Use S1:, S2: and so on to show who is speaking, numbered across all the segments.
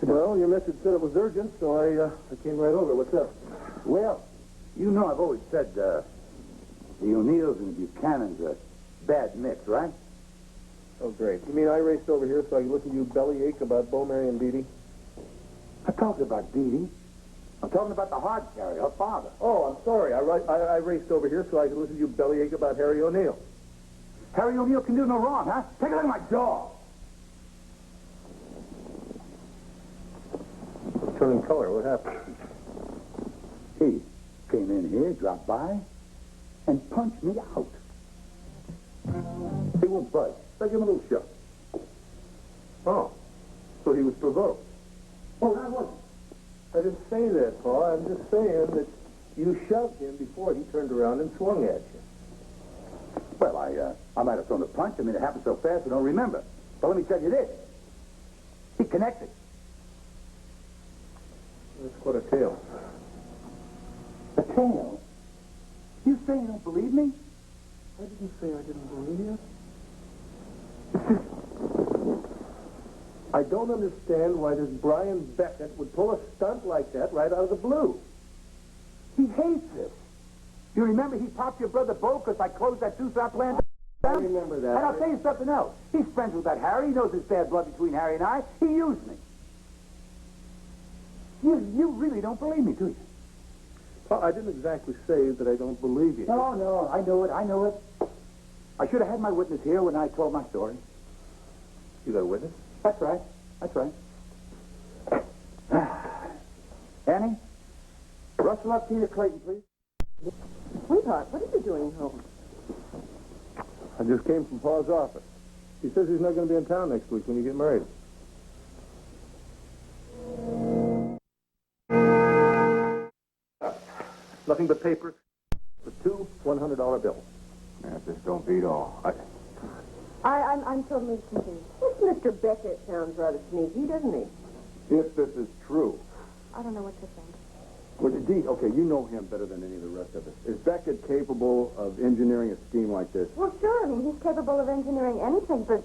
S1: Well, your message said it was urgent, so I came right over. What's up?
S2: Well, you know I've always said the O'Neills and the Buchanans are bad mix, right?
S1: Oh, great. You mean I raced over here so I could listen to you bellyache about Bo, Mary, and Dee Dee?
S2: I'm talking about Dee Dee. I'm talking about the hard carry, her father.
S1: Oh, I'm sorry. I raced over here so I could listen to you bellyache about Harry O'Neill.
S2: Harry O'Neill can do no wrong, huh? Take a look at my jaw.
S1: Turning color. What happened?
S2: He came in here, dropped by, and punched me out. He won't budge. I give him a little shove.
S1: Oh, so he was provoked.
S2: Oh, I wasn't.
S1: I didn't say that, Paul. I'm just saying that you shoved him before he turned around and swung at you.
S2: Well, I might have thrown a punch. I mean, it happened so fast I don't remember. But let me tell you this. He connected.
S1: That's quite a tale.
S2: A tail? You say you don't believe me?
S1: I didn't say I didn't believe you. I don't understand why this Brian Beckett would pull a stunt like that right out of the blue.
S2: He hates us. You remember he popped your brother Bo because I closed that two-shot plant?
S1: I remember that.
S2: And I'll tell you something else. He's friends with that Harry. He knows there's bad blood between Harry and I. He used me. You really don't believe me, do you?
S1: Paul, I didn't exactly say that I don't believe you.
S2: No, I know it. I should have had my witness here when I told my story.
S1: You got a witness?
S2: That's right. Annie, rustle up Tina Clayton, please.
S3: Sweetheart, what are you doing home?
S1: I just came from Paul's office. He says he's not going to be in town next week when you get married. Nothing but papers for two $100 bills.
S2: Yeah, this don't beat all.
S3: I'm totally confused. This Mr. Beckett sounds rather sneaky, doesn't he?
S4: If this is true.
S3: I don't know what to think.
S4: Well, Dee, okay, you know him better than any of the rest of us. Is Beckett capable of engineering a scheme like this?
S3: Well, sure. I mean, he's capable of engineering anything, but...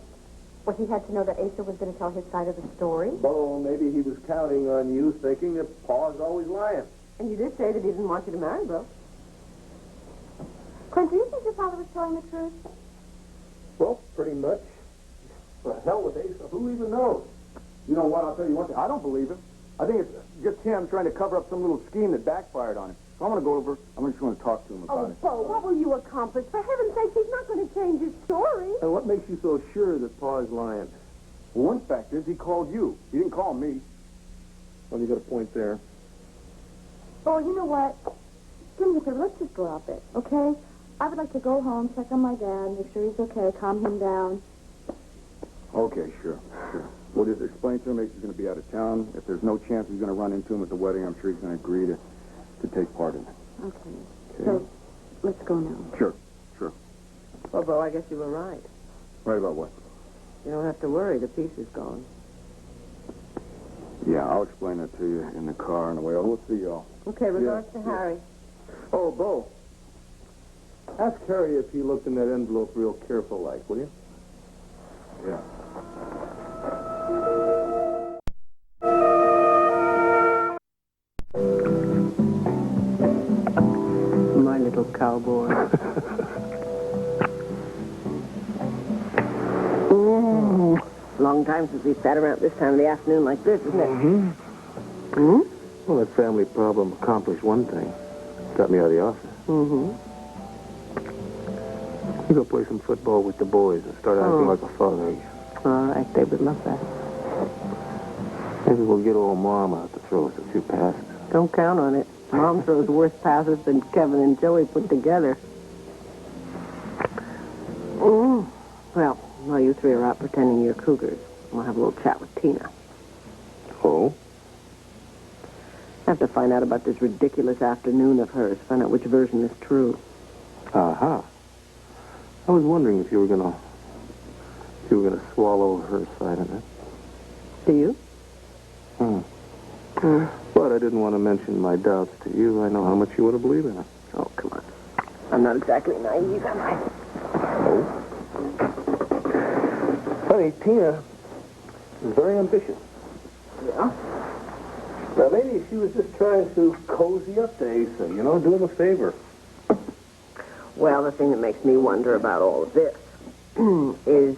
S3: Well, he had to know that Asa was going to tell his side of the story.
S1: Bo, maybe he was counting on you thinking that Paul's always lying.
S3: And you did say that he didn't want you to marry Bo. Clint, do you think your father was telling the truth?
S1: Well, pretty much. The hell with Asa. Who even knows?
S4: You know what? I'll tell you one thing. I don't believe him. I think it's just him trying to cover up some little scheme that backfired on him. So I'm going to go over. I'm just going to talk to him about it.
S3: Bo, what will you accomplish? For heaven's sake, he's not going to change his story.
S1: And what makes you so sure that Paul's lying?
S4: Well, one fact is he called you. He didn't call me.
S1: Well, you got a point there.
S3: Oh, you know what? Do me a favor, let's just drop it, okay? I would like to go home, check on my dad, make sure he's okay, calm him down.
S4: Okay, sure. We'll just explain to him Ace's going to be out of town. If there's no chance he's going to run into him at the wedding, I'm sure he's going to agree to take part in it.
S3: Okay. So, let's go now.
S4: Sure.
S5: Well, Bo, I guess you were right.
S4: Right about what?
S5: You don't have to worry. The piece is gone.
S4: Yeah, I'll explain that to you in the car on the way. We'll see y'all.
S5: Okay, regards to Harry.
S1: Oh, Bo. Ask Harry if he looked in that envelope real careful like, will you?
S4: Yeah.
S5: My little cowboy. Long time since we sat around this time of the afternoon like this, isn't it?
S1: Mm-hmm. Well, that family problem accomplished one thing. Got me out of the office.
S5: Mm-hmm.
S1: You go play some football with the boys and start acting like a father again.
S5: All right, they would love that.
S1: Maybe we'll get old Mom out to throw us a few passes.
S5: Don't count on it. Mom throws worse passes than Kevin and Joey put together. Well, while you three are out pretending you're cougars, we'll have a little chat with Tina.
S1: Oh?
S5: I have to find out about this ridiculous afternoon of hers, find out which version is true.
S1: Aha. I was wondering if you were gonna swallow her side of it.
S5: Do you?
S1: But I didn't want to mention my doubts to you. I know how much you want to believe in her.
S5: Oh, come on. I'm not exactly naive, am I?
S1: Oh? Honey, Tina is very ambitious.
S5: Yeah?
S1: Now, maybe she was just trying to cozy up to Asa, you know, do him a favor.
S5: Well, the thing that makes me wonder about all of this is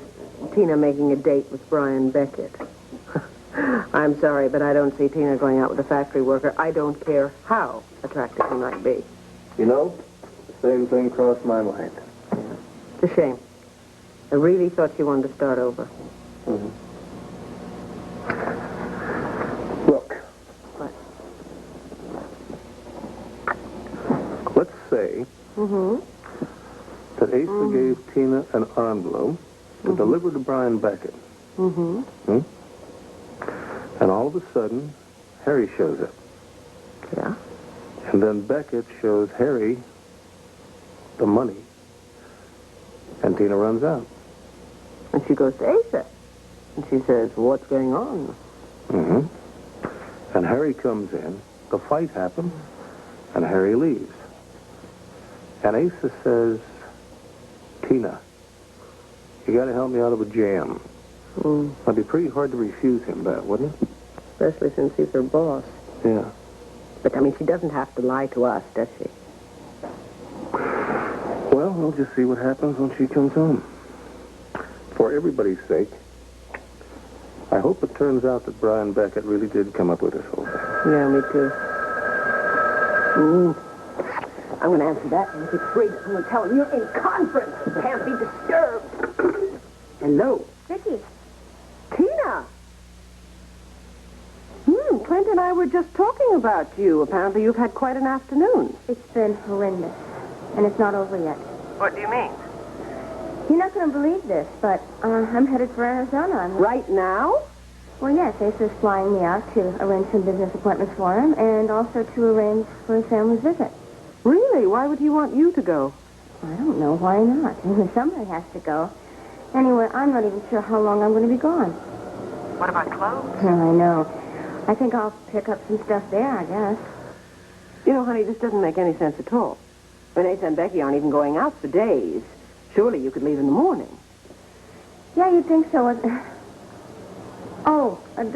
S5: Tina making a date with Brian Beckett. I'm sorry, but I don't see Tina going out with a factory worker. I don't care how attractive he might be.
S1: You know, the same thing crossed my mind.
S5: It's a shame. I really thought she wanted to start over.
S1: Mm-hmm. Look.
S5: What?
S1: Let's say that Asa gave Tina an envelope to deliver to Brian Beckett.
S5: Mm-hmm.
S1: Hmm? And all of a sudden, Harry shows up.
S5: Yeah?
S1: And then Beckett shows Harry the money. And Tina runs out.
S5: And she goes to Asa. And she says, what's going on?
S1: Mm-hmm. And Harry comes in. The fight happens. And Harry leaves. And Asa says, Tina, you got to help me out of a jam. It'd be pretty hard to refuse him that, wouldn't it?
S5: Especially since he's her boss.
S1: Yeah.
S5: But, I mean, she doesn't have to lie to us, does she?
S1: Well, we'll just see what happens when she comes home. For everybody's sake, I hope it turns out that Brian Beckett really did come up with this whole thing.
S5: Yeah, me too. I'm going to answer that and keep free. I'm going to tell him you're in conference. Can't be disturbed. Hello.
S3: Vicky.
S5: Tina! Clint and I were just talking about you. Apparently you've had quite an afternoon.
S3: It's been horrendous. And it's not over yet.
S5: What do you mean?
S3: You're not going to believe this, but I'm headed for Arizona.
S5: Right now?
S3: Well, yes, Asa's flying me out to arrange some business appointments for him and also to arrange for his family's visit.
S5: Really? Why would he want you to go?
S3: I don't know. Why not? Somebody has to go. Anyway, I'm not even sure how long I'm going to be gone.
S5: What about clothes?
S3: I know. I think I'll pick up some stuff there, I guess.
S5: You know, honey, this doesn't make any sense at all. When Asa and Becky aren't even going out for days. Surely you could leave in the morning.
S3: Yeah, you'd think so. The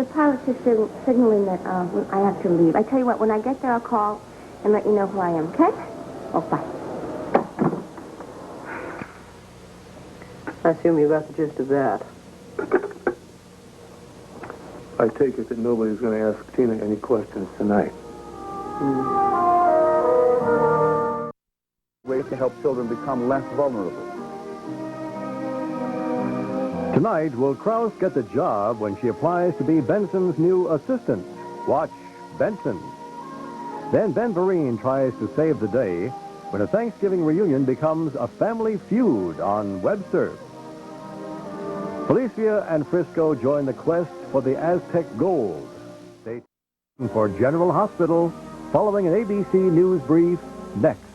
S3: pilot's just signaling that I have to leave. I tell you what, when I get there, I'll call and let you know who I am, okay? Oh, bye.
S5: I assume you got the gist of that.
S1: I take it that nobody's going to ask Tina any questions tonight.
S2: Ways to help children become less vulnerable.
S6: Tonight, will Krause get the job when she applies to be Benson's new assistant? Watch Benson. Then Ben Vereen tries to save the day when a Thanksgiving reunion becomes a family feud on Webster. Felicia and Frisco join the quest for the Aztec gold. Stay tuned for General Hospital following an ABC News brief next.